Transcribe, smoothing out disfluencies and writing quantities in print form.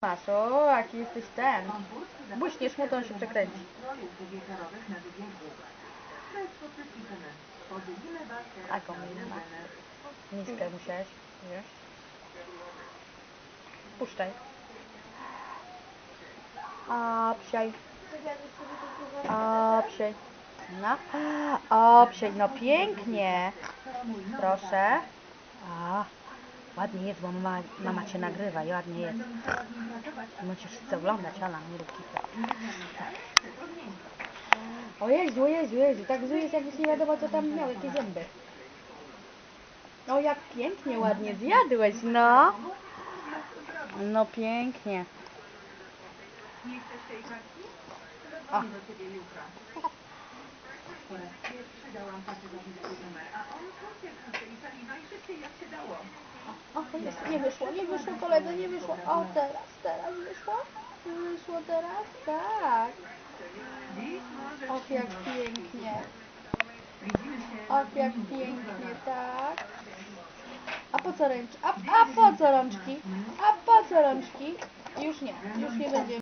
Masz, o, jaki jesteś ten. Buśniesz mu, to on się przekręci. Taką minę. Miskę musiałeś wziąć. Puszczaj. A, psiaj. A, psiaj. No. O, psiaj, no pięknie. Proszę. A, ładnie jest, bo mama cię nagrywa i ładnie jest. Musisz chcę oglądać, Ala, nie rób kipy. O Jezu, o Jezu, Jezu, tak zujesz, jakbyś nie wiadomo co tam miał, jakie zęby. O, jak pięknie, ładnie zjadłeś, no. No pięknie. O. O, jest, nie wyszło, nie wyszło koledze, nie wyszło. O, teraz wyszło? Wyszło teraz? Tak. Och, jak pięknie. Och, jak pięknie, tak. A po co ręczki? A po co rączki? A po co rączki? Już nie będzie.